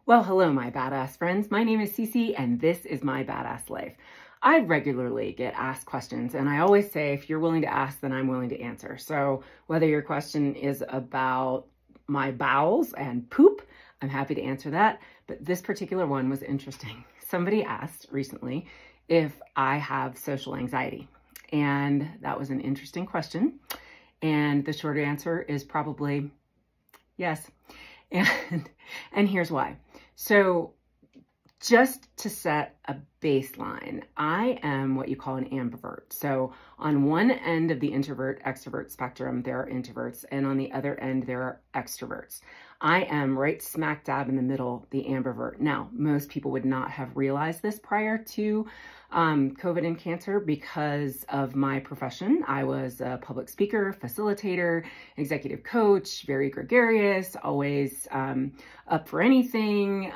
Well, hello, my badass friends. My name is Cece, and this is my badass life. I regularly get asked questions, and I always say, if you're willing to ask, then I'm willing to answer. So whether your question is about my bowels and poop, I'm happy to answer that. But this particular one was interesting. Somebody asked recently if I have social anxiety, and that was an interesting question. And the short answer is probably yes. And here's why. So just to set a baseline, I am what you call an ambivert. So on one end of the introvert-extrovert spectrum, there are introverts, and on the other end, there are extroverts. I am right smack dab in the middle, the ambivert. Now, most people would not have realized this prior to COVID and cancer because of my profession. I was a public speaker, facilitator, executive coach, very gregarious, always up for anything.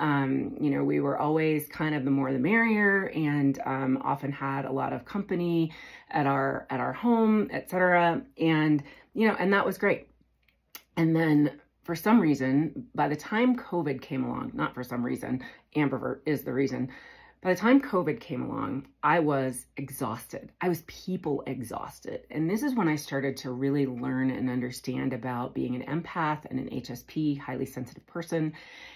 We were always kind of the more the merrier, and often had a lot of company at our home, etc. And that was great. And then for some reason, by the time COVID came along, not for some reason, ambivert is the reason. By the time COVID came along, I was exhausted. I was people exhausted. And this is when I started to really learn and understand about being an empath and an HSP, highly sensitive person,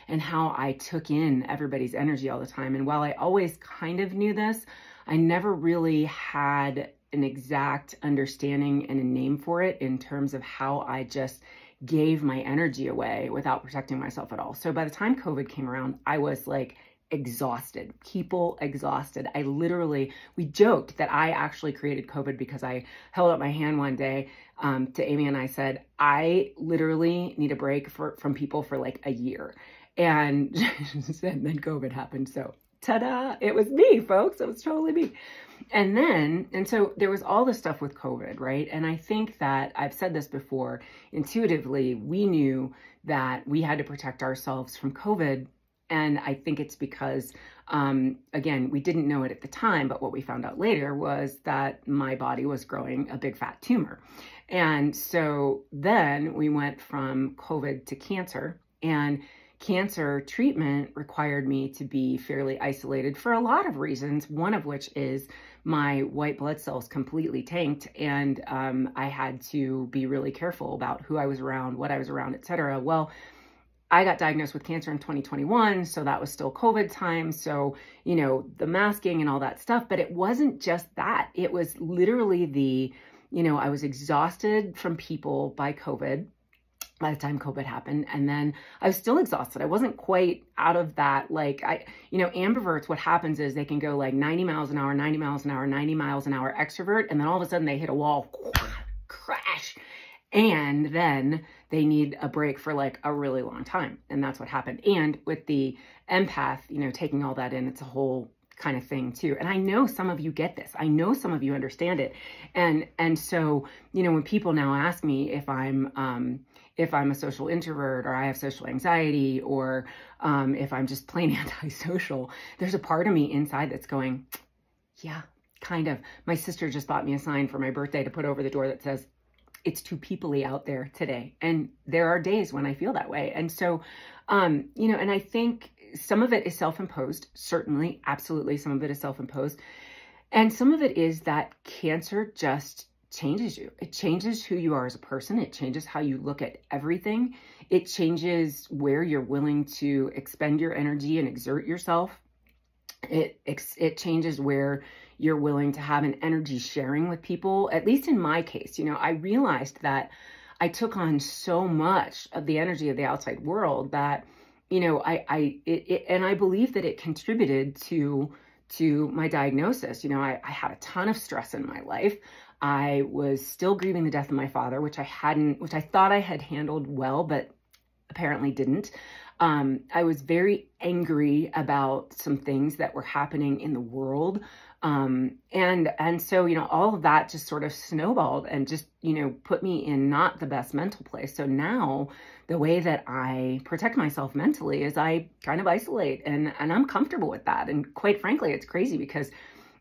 and how I took in everybody's energy all the time. And while I always kind of knew this, I never really had an exact understanding and a name for it in terms of how I just gave my energy away without protecting myself at all. So by the time COVID came around, I was like exhausted, people exhausted. We joked that I actually created COVID because I held up my hand one day to Amy and I said, I literally need a break from people for like a year. And then COVID happened. So ta-da, it was me, folks. It was totally me. And so there was all this stuff with COVID, right? And I think that I've said this before, intuitively, we knew that we had to protect ourselves from COVID. And I think it's because, again, we didn't know it at the time, but what we found out later was that my body was growing a big fat tumor. And so then we went from COVID to cancer, and cancer treatment required me to be fairly isolated for a lot of reasons, one of which is my white blood cells completely tanked, and I had to be really careful about who I was around, what I was around, etc. Well, I got diagnosed with cancer in 2021, so that was still COVID time. So, the masking and all that stuff, but it wasn't just that. It was literally I was exhausted from people by COVID by the time COVID happened. And then I was still exhausted. I wasn't quite out of that. Ambiverts, what happens is they can go like 90 miles an hour, 90 miles an hour, 90 miles an hour extrovert. And then all of a sudden they hit a wall, crash. And then they need a break for like a really long time. And that's what happened. And with the empath, taking all that in, it's a whole kind of thing too. And I know some of you get this. I know some of you understand it. And so, when people now ask me if I'm a social introvert, or I have social anxiety, or if I'm just plain antisocial, there's a part of me inside that's going, yeah, kind of. My sister just bought me a sign for my birthday to put over the door that says, it's too peoply out there today. And there are days when I feel that way. And so, and I think some of it is self-imposed, certainly, absolutely. Some of it is self-imposed. And some of it is that cancer just changes you. It changes who you are as a person. It changes how you look at everything. It changes where you're willing to expend your energy and exert yourself. It changes where you're willing to have an energy sharing with people. At least in my case, I realized that I took on so much of the energy of the outside world that, and I believe that it contributed to my diagnosis. I had a ton of stress in my life. I was still grieving the death of my father, which I thought I had handled well, but apparently didn't. I was very angry about some things that were happening in the world. And so, all of that just sort of snowballed and just, put me in not the best mental place. So now the way that I protect myself mentally is I kind of isolate, and I'm comfortable with that. And quite frankly, it's crazy because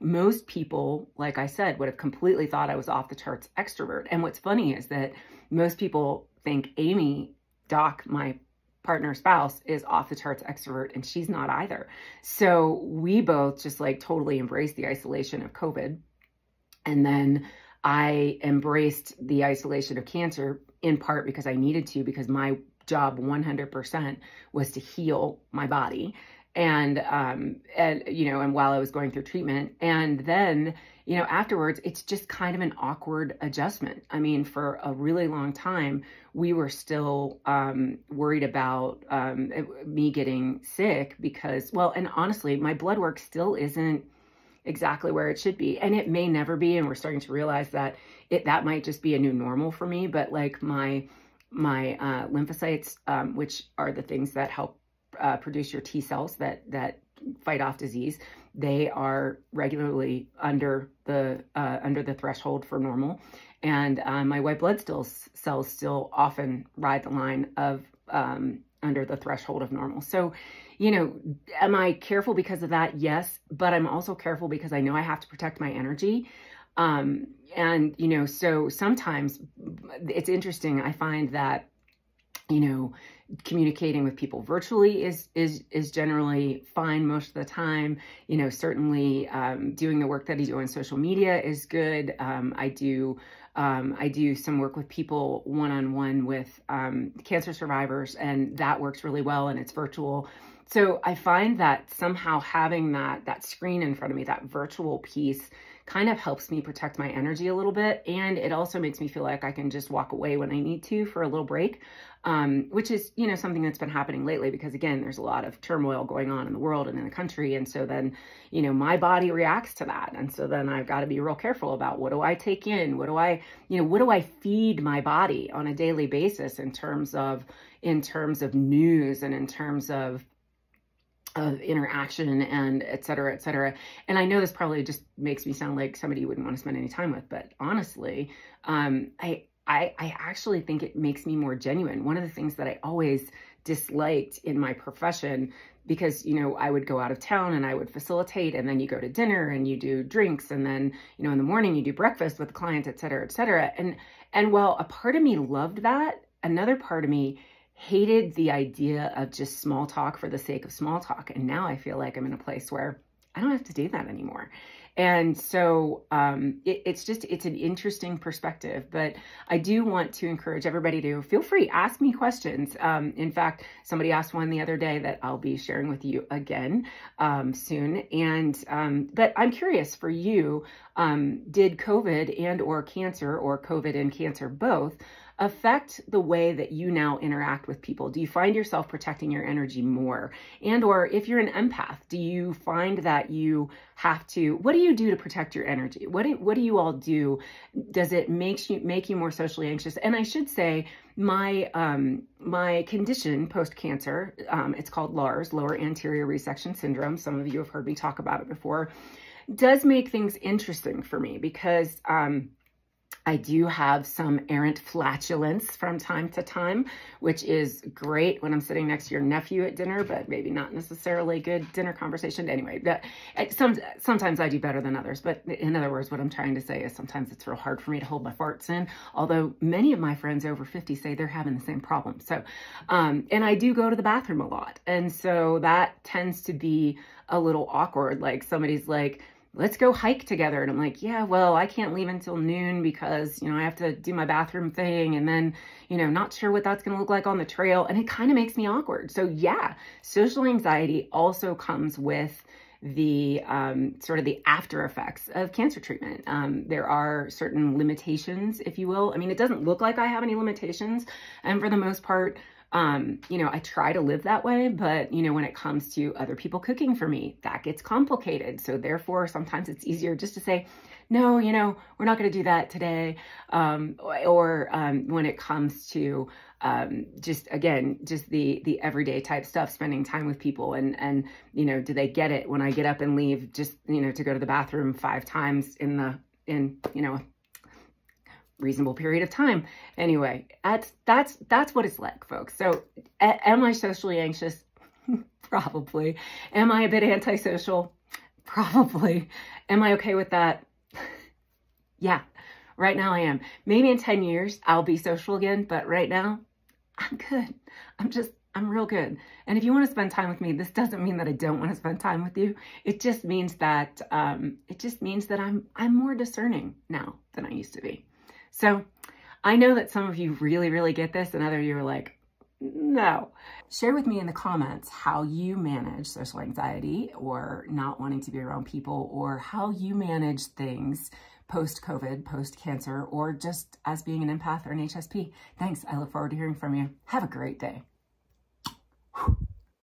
most people, like I said, would have completely thought I was off the charts extrovert. And what's funny is that most people think Amy, Doc, my partner, spouse, is off the charts extrovert, and she's not either. So we both just like totally embraced the isolation of COVID. And then I embraced the isolation of cancer in part because I needed to, because my job 100% was to heal my body. And while I was going through treatment, and then, afterwards, it's just kind of an awkward adjustment. I mean, for a really long time, we were still worried about me getting sick because, well, and honestly, my blood work still isn't exactly where it should be. And it may never be. And we're starting to realize that that might just be a new normal for me. But like my lymphocytes, which are the things that help produce your T cells that fight off disease, they are regularly under the threshold for normal. And my white blood cells still often ride the line of under the threshold of normal. So, am I careful because of that? Yes, but I'm also careful because I know I have to protect my energy. So sometimes it's interesting. I find that, communicating with people virtually is generally fine most of the time. Certainly doing the work that I do on social media is good. I do some work with people one-on-one with cancer survivors, and that works really well, and it's virtual. So I find that somehow having that screen in front of me, that virtual piece, kind of helps me protect my energy a little bit. And it also makes me feel like I can just walk away when I need to for a little break, which is, something that's been happening lately because, again, there's a lot of turmoil going on in the world and in the country. And so then, my body reacts to that. And so then I've got to be real careful about what do I take in? What do I feed my body on a daily basis in terms of news and in terms of interaction and et cetera, et cetera. And I know this probably just makes me sound like somebody you wouldn't want to spend any time with, but honestly, I actually think it makes me more genuine. One of the things that I always disliked in my profession, because, I would go out of town and I would facilitate, and then you go to dinner and you do drinks, and then, in the morning you do breakfast with the clients, et cetera, et cetera. And while a part of me loved that, another part of me hated the idea of just small talk for the sake of small talk. And now I feel like I'm in a place where I don't have to do that anymore. And so it's an interesting perspective, but I do want to encourage everybody to feel free, ask me questions. In fact, somebody asked one the other day that I'll be sharing with you again soon. But I'm curious for you, did COVID and or cancer, or COVID and cancer both, affect the way that you now interact with people? Do you find yourself protecting your energy more? And or if you're an empath, do you find that you have to, what do you do to protect your energy? What do you all do? Does it make you more socially anxious? And I should say my condition post-cancer, it's called LARS, lower anterior resection syndrome. Some of you have heard me talk about it before. Does make things interesting for me because I do have some errant flatulence from time to time, which is great when I'm sitting next to your nephew at dinner, but maybe not necessarily good dinner conversation. Anyway, sometimes I do better than others. But in other words, what I'm trying to say is sometimes it's real hard for me to hold my farts in, although many of my friends over 50 say they're having the same problem. So, and I do go to the bathroom a lot. And so that tends to be a little awkward. Like somebody's like, let's go hike together. And I'm like, yeah, well, I can't leave until noon because, I have to do my bathroom thing. And then, not sure what that's going to look like on the trail. And it kind of makes me awkward. So yeah, social anxiety also comes with the sort of the after effects of cancer treatment. There are certain limitations, if you will. I mean, it doesn't look like I have any limitations. And for the most part, I try to live that way, but, when it comes to other people cooking for me, that gets complicated. So therefore, sometimes it's easier just to say, no, we're not going to do that today. Or when it comes to just the everyday type stuff, spending time with people and do they get it when I get up and leave just, to go to the bathroom 5 times in reasonable period of time. Anyway, that's what it's like, folks. So am I socially anxious? Probably. Am I a bit antisocial? Probably. Am I okay with that? Yeah, right now I am. Maybe in 10 years I'll be social again, but right now I'm good. I'm just I'm real good. And if you want to spend time with me, this doesn't mean that I don't want to spend time with you. It just means that I'm more discerning now than I used to be. So I know that some of you really, really get this, and other of you are like, no. Share with me in the comments how you manage social anxiety or not wanting to be around people, or how you manage things post-COVID, post-cancer, or just as being an empath or an HSP. Thanks. I look forward to hearing from you. Have a great day.